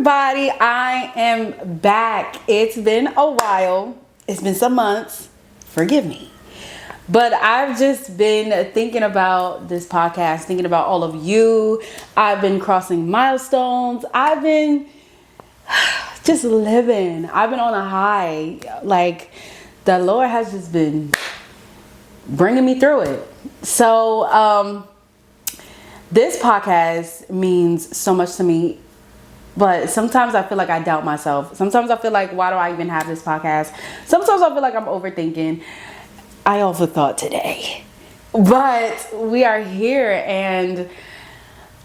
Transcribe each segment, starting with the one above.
everybody, I am back. It's been a while. It's been some months. Forgive me. But I've just been thinking about this podcast, thinking about all of you. I've been crossing milestones. I've been just living. I've been on a high. Like, the Lord has just been bringing me through it. So, this podcast means so much to me. But sometimes I feel like I doubt myself. Sometimes I feel like, why do I even have this podcast? Sometimes I feel like I'm overthinking. I overthought today. But we are here, and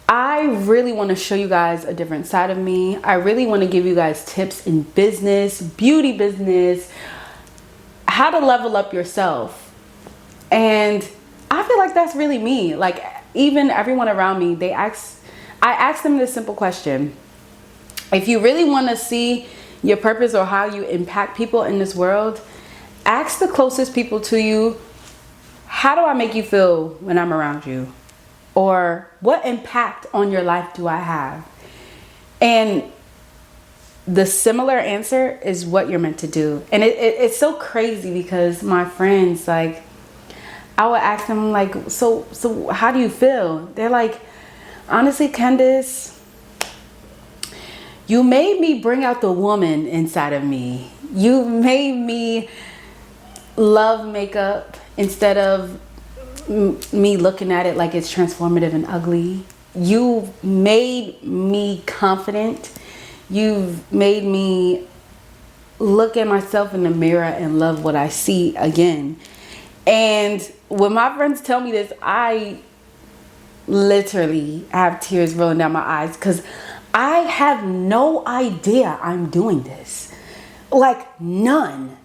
I really want to show you guys a different side of me. I really want to give you guys tips in business, beauty business, how to level up yourself. And I feel like that's really me. Like, even everyone around me, I ask them this simple question. If you really want to see your purpose or how you impact people in this world, ask the closest people to you, how do I make you feel when I'm around you? Or what impact on your life do I have? And the similar answer is what you're meant to do. And it's so crazy because my friends, like, I would ask them, like, so how do you feel? They're like, honestly, Candace, you made me bring out the woman inside of me. You made me love makeup instead of me looking at it like it's transformative and ugly. You made me confident. You've made me look at myself in the mirror and love what I see again. And when my friends tell me this, I literally have tears rolling down my eyes because I have no idea I'm doing this. Like, none.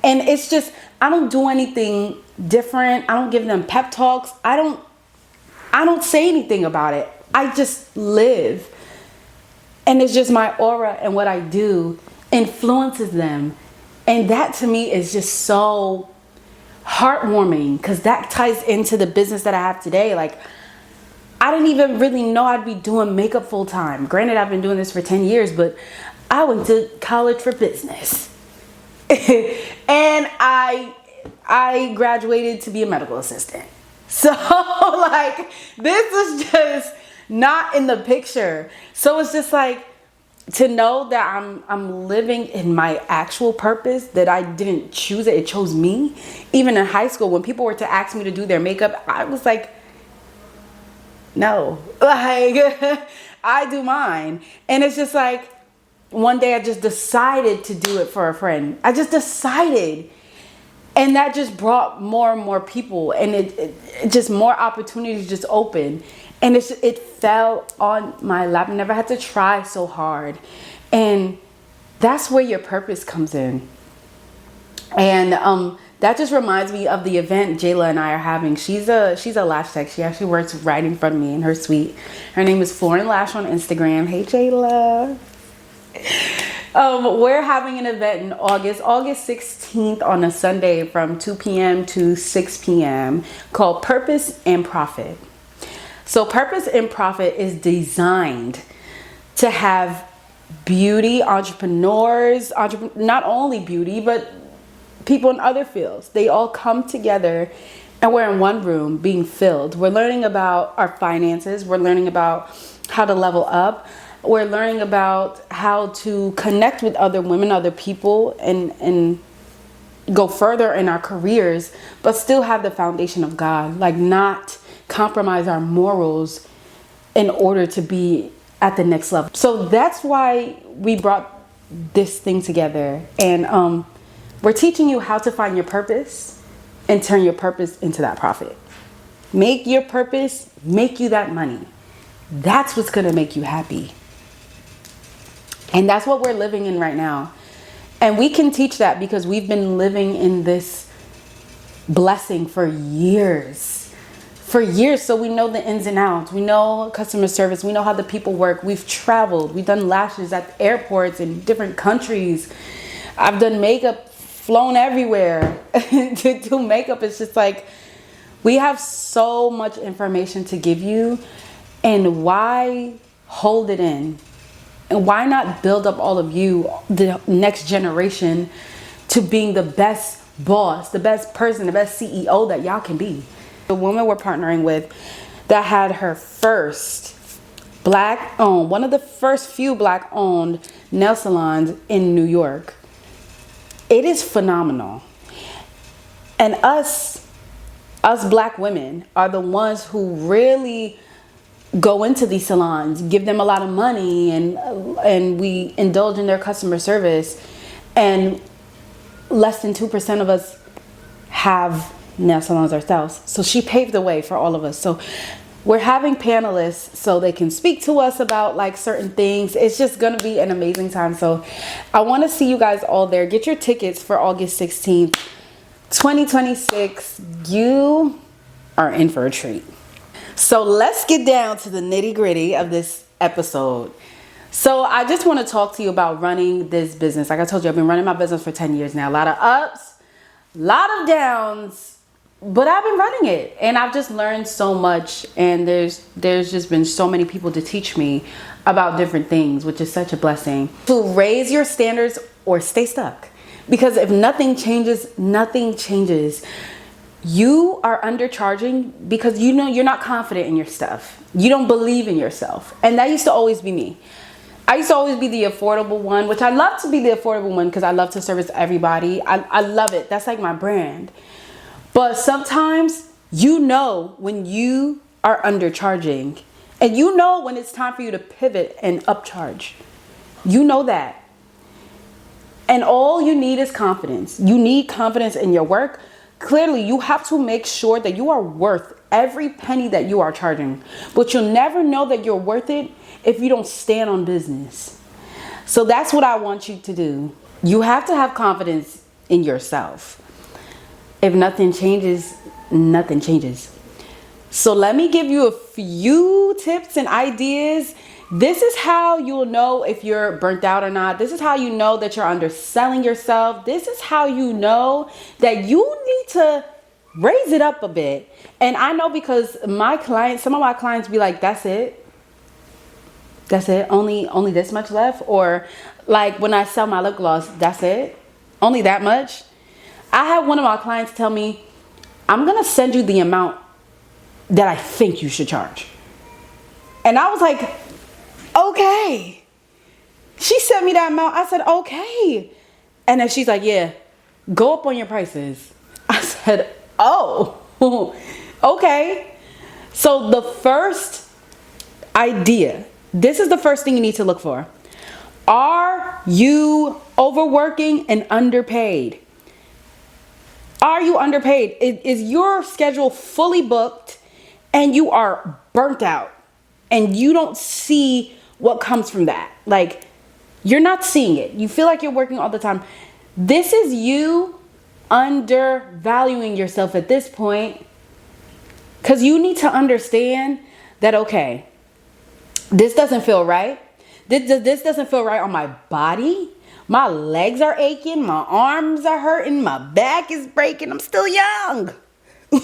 And it's just, I don't do anything different. I don't give them pep talks. I don't say anything about it. I just live. And it's just my aura and what I do influences them. And that to me is just so heartwarming because that ties into the business that I have today. Like, I didn't even really know I'd be doing makeup full time. Granted, I've been doing this for 10 years, but I went to college for business. And I graduated to be a medical assistant. So, like, this is just not in the picture. So it's just like, to know that I'm living in my actual purpose, that I didn't choose it, it chose me. Even in high school, when people were to ask me to do their makeup, I was like, no, like, I do mine. And it's just like, one day I just decided to do it for a friend. I just decided. And that just brought more and more people, and it just more opportunities just opened. And it fell on my lap. I never had to try so hard. And that's where your purpose comes in. And that just reminds me of the event Jayla and I are having. She's a lash tech. She actually works right in front of me in her suite. Her name is Florin Lash on Instagram. Hey, Jayla. We're having an event in August 16th on a Sunday from 2 p.m. to 6 p.m. called Purpose and Profit. So Purpose and Profit is designed to have beauty entrepreneurs, not only beauty, but people in other fields. They all come together and we're in one room being filled. We're learning about our finances. We're learning about how to level up. We're learning about how to connect with other women, other people, and go further in our careers, but still have the foundation of God. Like, not compromise our morals in order to be at the next level. So that's why we brought this thing together. And we're teaching you how to find your purpose and turn your purpose into that profit. Make your purpose make you that money. That's what's going to make you happy. And that's what we're living in right now. And we can teach that because we've been living in this blessing for years. So we know the ins and outs. We know customer service. We know how the people work. We've traveled. We've done lashes at airports in different countries. I've done makeup, flown everywhere to do makeup. It's just like, we have so much information to give you. And why hold it in? And why not build up all of you, the next generation, to being the best boss, the best person, the best CEO that y'all can be? The woman we're partnering with that had her first black owned, one of the first few black owned nail salons in New York. It is phenomenal. And us black women are the ones who really go into these salons, give them a lot of money, and we indulge in their customer service. And less than 2% of us have nail salons ourselves. So she paved the way for all of us. So we're having panelists so they can speak to us about like certain things. It's just going to be an amazing time. So I want to see you guys all there. Get your tickets for August 16th, 2026. You are in for a treat. So let's get down to the nitty gritty of this episode. So I just want to talk to you about running this business. Like I told you, I've been running my business for 10 years now. A lot of ups, a lot of downs, but I've been running it and I've just learned so much. And there's just been so many people to teach me about different things, which is such a blessing. To raise your standards or stay stuck. Because if nothing changes, nothing changes. You are undercharging because you know you're not confident in your stuff. You don't believe in yourself. And that used to always be me. I used to always be the affordable one, which I love to be the affordable one because I love to service everybody. I love it. That's like my brand. But sometimes you know when you are undercharging and you know when it's time for you to pivot and upcharge. You know that. And all you need is confidence. You need confidence in your work. Clearly, you have to make sure that you are worth every penny that you are charging. But you'll never know that you're worth it if you don't stand on business. So that's what I want you to do. You have to have confidence in yourself. If nothing changes, nothing changes. So let me give you a few tips and ideas. This is how you'll know if you're burnt out or not. This is how you know that you're underselling yourself. This is how you know that you need to raise it up a bit. And I know because some of my clients be like, that's it. That's it. Only this much left. Or like when I sell my lip gloss, that's it. Only that much. I had one of my clients tell me, I'm going to send you the amount that I think you should charge. And I was like, okay. She sent me that amount. I said, okay. And then she's like, yeah, go up on your prices. I said, oh, okay. So the first idea, this is the first thing you need to look for. Are you overworking and underpaid? Are you underpaid? Is your schedule fully booked and you are burnt out and you don't see what comes from that? Like, you're not seeing it. You feel like you're working all the time. This is you undervaluing yourself at this point, because you need to understand that, okay, this doesn't feel right. This doesn't feel right on my body. My legs are aching. My arms are hurting. My back is breaking. I'm still young.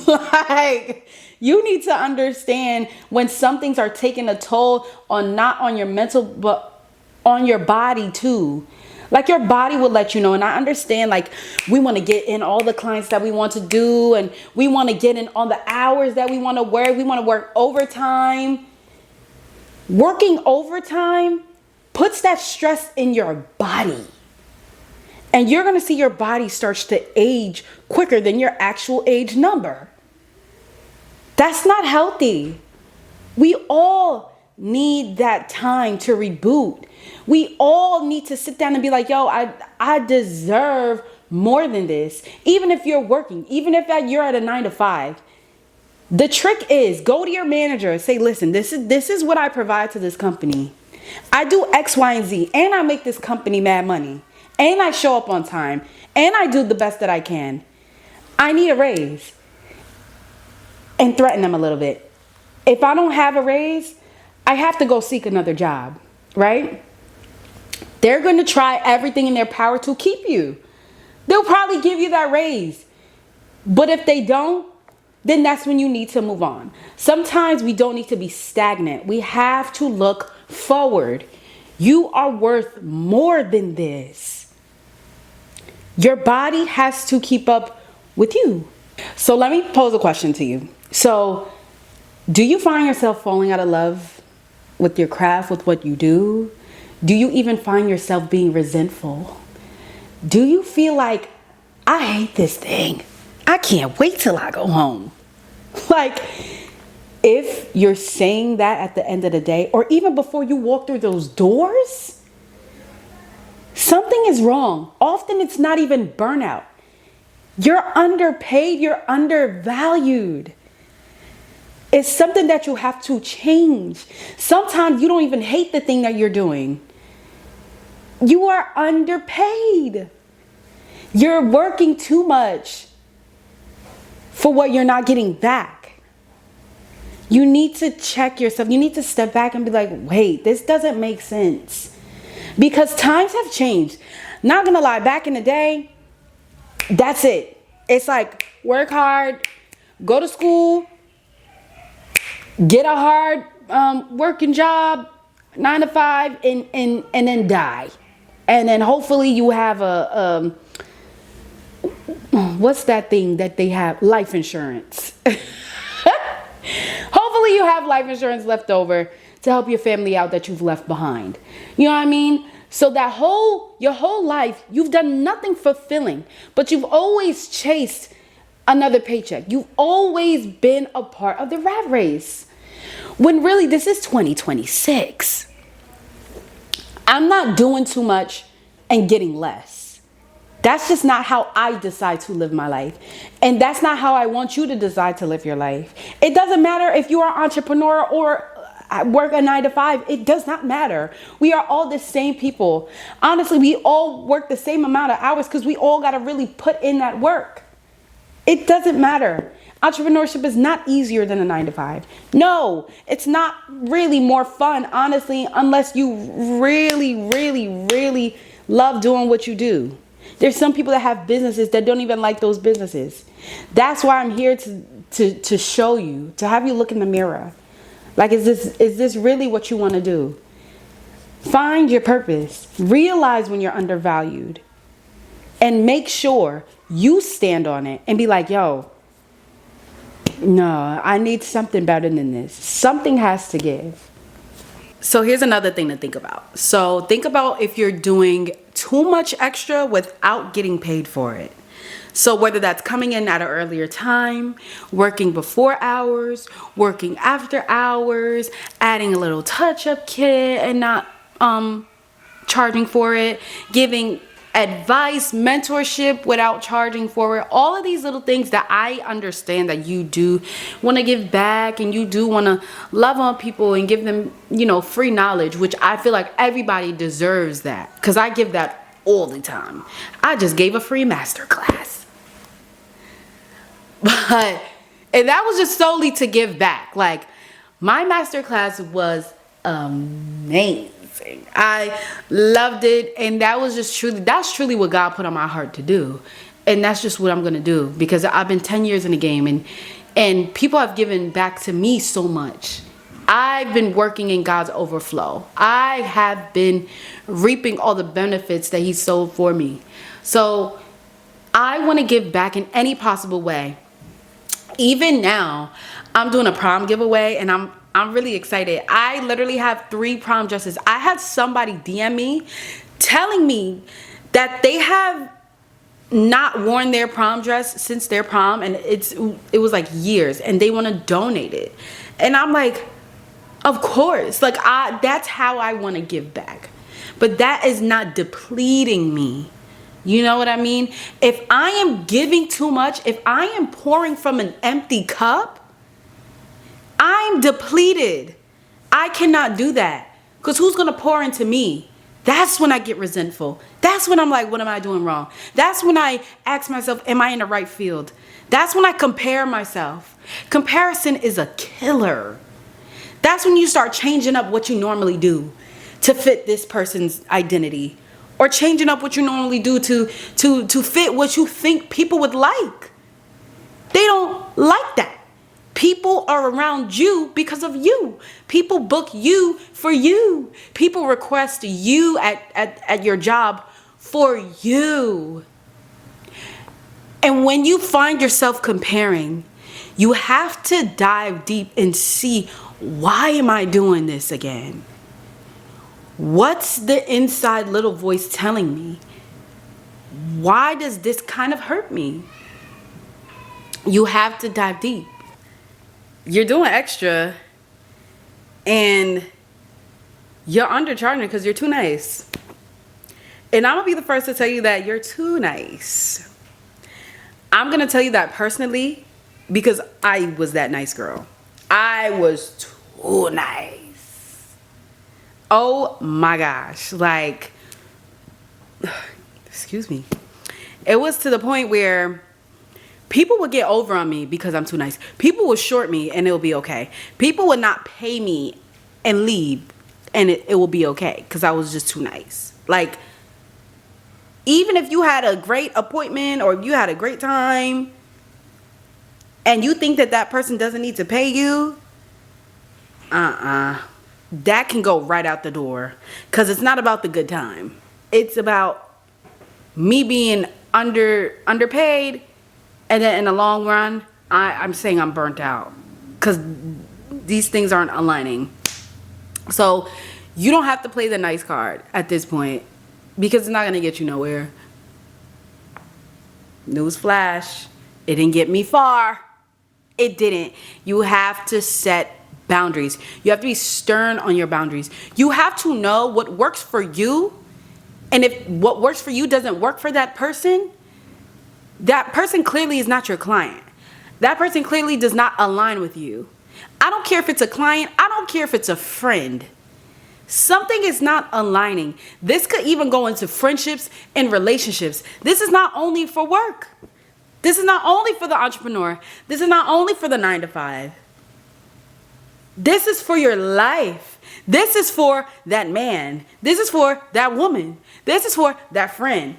Like, you need to understand when some things are taking a toll on, not on your mental, but on your body too. Like, your body will let you know. And I understand, like, we want to get in all the clients that we want to do, and we want to get in all the hours that we want to work. We want to work overtime. Working overtime puts that stress in your body. And you're going to see your body starts to age quicker than your actual age number. That's not healthy. We all need that time to reboot. We all need to sit down and be like, yo, I deserve more than this. Even if you're working, even if you're at a 9 to 5. The trick is, go to your manager and say, listen, this is what I provide to this company. I do X, Y, and Z, and I make this company mad money. And I show up on time. And I do the best that I can. I need a raise. And threaten them a little bit. If I don't have a raise, I have to go seek another job. Right? They're going to try everything in their power to keep you. They'll probably give you that raise. But if they don't, then that's when you need to move on. Sometimes we don't need to be stagnant. We have to look forward. You are worth more than this. Your body has to keep up with you. So let me pose a question to you. So, do you find yourself falling out of love with your craft, with what you do? Do you even find yourself being resentful? Do you feel like, I hate this thing, I can't wait till I go home? Like, if you're saying that at the end of the day, or even before you walk through those doors, something is wrong. Often it's not even burnout. You're underpaid, you're undervalued. It's something that you have to change. Sometimes you don't even hate the thing that you're doing. You are underpaid. You're working too much for what you're not getting back. You need to check yourself. You need to step back and be like, wait, this doesn't make sense. Because times have changed. Not gonna lie, back in the day, that's it. It's like work hard, go to school, get a hard working job, 9 to 5, and then die. And then hopefully you have a what's that thing that they have? Life insurance. Hopefully you have life insurance left over to help your family out that you've left behind. You know what I mean? So that your whole life, you've done nothing fulfilling, but you've always chased another paycheck. You've always been a part of the rat race. When really this is 2026. I'm not doing too much and getting less. That's just not how I decide to live my life. And that's not how I want you to decide to live your life. It doesn't matter if you are an entrepreneur or work a 9 to 5. It does not matter. We are all the same people. Honestly, we all work the same amount of hours because we all got to really put in that work. It doesn't matter. Entrepreneurship is not easier than a 9 to 5. No, it's not really more fun, honestly, unless you really, really, really love doing what you do. There's some people that have businesses that don't even like those businesses. That's why I'm here to show you, to have you look in the mirror. Like, is this really what you want to do? Find your purpose. Realize when you're undervalued. And make sure you stand on it and be like, yo, no, I need something better than this. Something has to give. So here's another thing to think about. So think about if you're doing too much extra without getting paid for it. So whether that's coming in at an earlier time, working before hours, working after hours, adding a little touch-up kit and not charging for it, giving advice, mentorship without charging for it. All of these little things that I understand that you do want to give back, and you do want to love on people and give them, free knowledge, which I feel like everybody deserves that, because I give that all the time. I just gave a free masterclass. And that was just solely to give back. Like, my masterclass was amazing. I loved it, and that's truly what God put on my heart to do. And that's just what I'm going to do, because I've been 10 years in the game, and people have given back to me so much. I've been working in God's overflow. I have been reaping all the benefits that He sowed for me. So I want to give back in any possible way. Even now, I'm doing a prom giveaway, and I'm really excited. I literally have 3 prom dresses. I had somebody DM me telling me that they have not worn their prom dress since their prom, and it was like years, and they want to donate it. And I'm like, of course, like that's how I want to give back. But that is not depleting me. You know what I mean? If I am giving too much, if I am pouring from an empty cup, I'm depleted. I cannot do that. Because who's going to pour into me? That's when I get resentful. That's when I'm like, what am I doing wrong? That's when I ask myself, am I in the right field? That's when I compare myself. Comparison is a killer. That's when you start changing up what you normally do to fit this person's identity. Or changing up what you normally do to fit what you think people would like. They don't like that. People are around you because of you. People book you for you. People request you at your job for you. And when you find yourself comparing, you have to dive deep and see, why am I doing this again? What's the inside little voice telling me? Why does this kind of hurt me? You have to dive deep. You're doing extra and you're undercharging because you're too nice. And I'm gonna be the first to tell you that you're too nice. I'm gonna tell you that personally because I was that nice girl. I was too nice. Oh my gosh. Like, excuse me. It was to the point where people would get over on me because I'm too nice. People would short me and it'll be okay. People would not pay me and leave and it will be okay because I was just too nice. Like, even if you had a great appointment or if you had a great time and you think that that person doesn't need to pay you, that can go right out the door because it's not about the good time. It's about me being underpaid, and then in the long run, I'm saying I'm burnt out because these things aren't aligning. So you don't have to play the nice card at this point because it's not going to get you nowhere. Newsflash, it didn't get me far. It didn't. You have to set boundaries. You have to be stern on your boundaries. You have to know what works for you. And if what works for you doesn't work for that person clearly is not your client. That person clearly does not align with you. I don't care if it's a client. I don't care if it's a friend. Something is not aligning. This could even go into friendships and relationships. This is not only for work. This is not only for the entrepreneur. This is not only for the 9-to-5. This is for your life. This is for that man. This is for that woman. This is for that friend.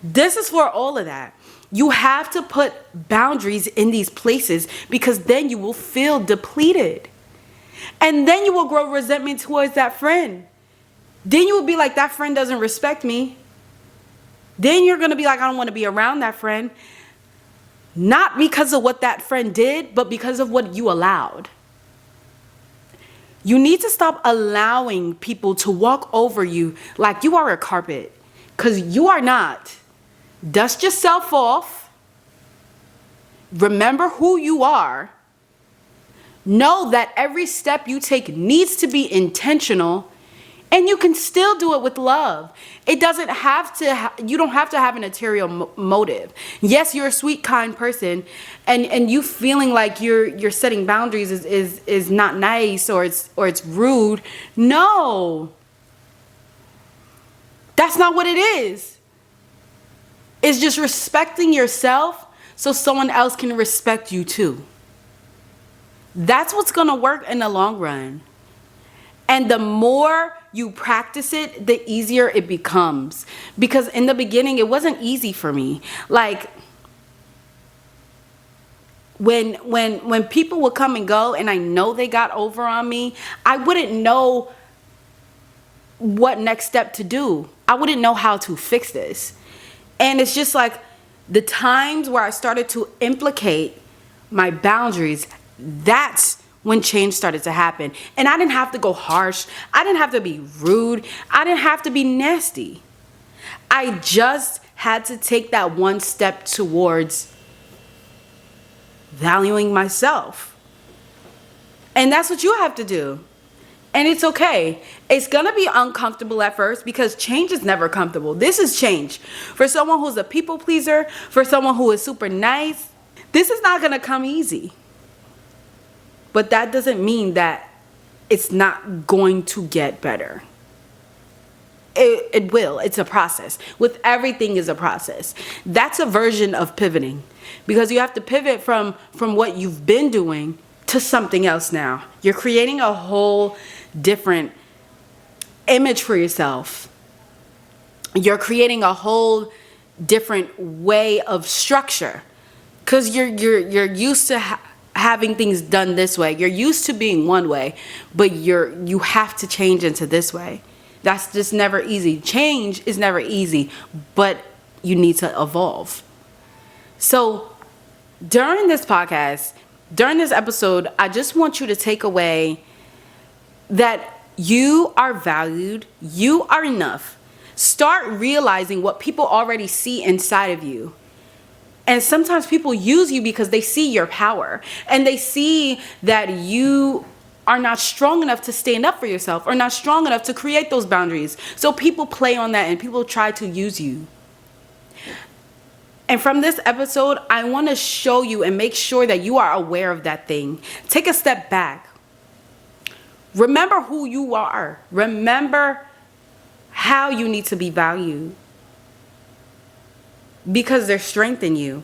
This is for all of that. You have to put boundaries in these places because then you will feel depleted. And then you will grow resentment towards that friend. Then you will be like, that friend doesn't respect me. Then you're going to be like, I don't want to be around that friend. Not because of what that friend did, but because of what you allowed. You need to stop allowing people to walk over you like you are a carpet, because you are not. Dust yourself off. Remember who you are. Know that every step you take needs to be intentional, and you can still do it with love. It doesn't have to, you don't have to have an ulterior motive. Yes, you're a sweet, kind person, and you feeling like you're setting boundaries is not nice or it's rude. No. That's not what it is. It's just respecting yourself so someone else can respect you too. That's what's going to work in the long run. And the more you practice it, the easier it becomes. Because in the beginning, it wasn't easy for me. Like, when people would come and go and I know they got over on me, I wouldn't know what next step to do. I wouldn't know how to fix this. And it's just like the times where I started to implicate my boundaries, that's when change started to happen. And I didn't have to go harsh. I didn't have to be rude. I didn't have to be nasty. I just had to take that one step towards valuing myself. And that's what you have to do. And it's okay. It's going to be uncomfortable at first because change is never comfortable. This is change. For someone who's a people pleaser, for someone who is super nice, this is not going to come easy. But that doesn't mean that it's not going to get better. It will. It's a process. With everything is a process. That's a version of pivoting. Because you have to pivot from what you've been doing to something else now. You're creating a whole different image for yourself. You're creating a whole different way of structure. Because you're used to having things done this way. You're used to being one way, but you have to change into this way. That's just never easy. Change is never easy, but you need to evolve. So during this podcast, during this episode, I just want you to take away that you are valued, you are enough. Start realizing what people already see inside of you. And sometimes people use you because they see your power and they see that you are not strong enough to stand up for yourself or not strong enough to create those boundaries. So people play on that and people try to use you. And from this episode, I want to show you and make sure that you are aware of that thing. Take a step back. Remember who you are. Remember how you need to be valued. Because there's strength in you.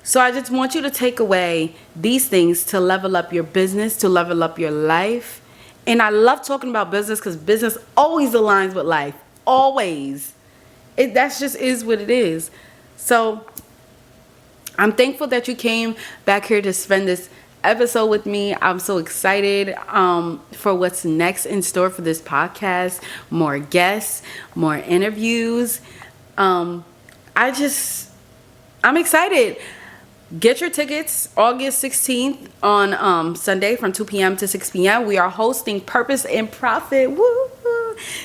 So I just want you to take away these things to level up your business, to level up your life. And I love talking about business because business always aligns with life. Always. That just is what it is. So I'm thankful that you came back here to spend this episode with me. I'm so excited for what's next in store for this podcast. More guests, more interviews. I'm excited. Get your tickets August 16th on Sunday from 2 p.m. to 6 p.m. We are hosting Purpose and Profit. Woo!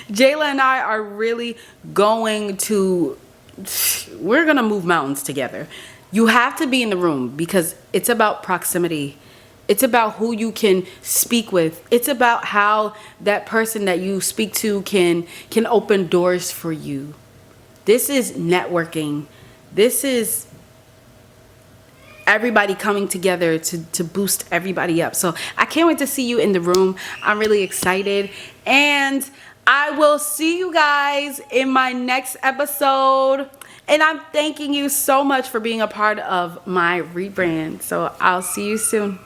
Jayla and I are really we're going to move mountains together. You have to be in the room because it's about proximity. It's about who you can speak with. It's about how that person that you speak to can open doors for you. This is networking. This is everybody coming together to boost everybody up. So I can't wait to see you in the room. I'm really excited. And I will see you guys in my next episode. And I'm thanking you so much for being a part of my rebrand. So I'll see you soon.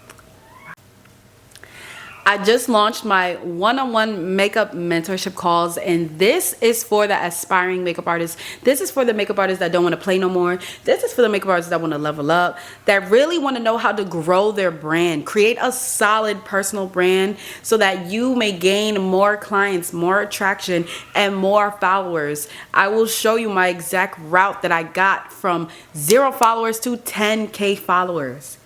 I just launched my one-on-one makeup mentorship calls, and this is for the aspiring makeup artists. This is for the makeup artists that don't want to play no more. This is for the makeup artists that want to level up, that really want to know how to grow their brand, create a solid personal brand so that you may gain more clients, more attraction, and more followers. I will show you my exact route that I got from 0 followers to 10K followers.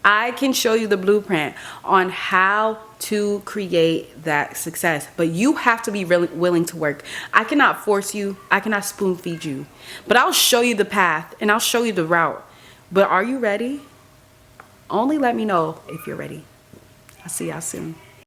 I can show you the blueprint on how to create that success, but you have to be really willing to work. I cannot force you. I cannot spoon feed you, but I'll show you the path and I'll show you the route. But are you ready? Only let me know if you're ready. I'll see y'all soon.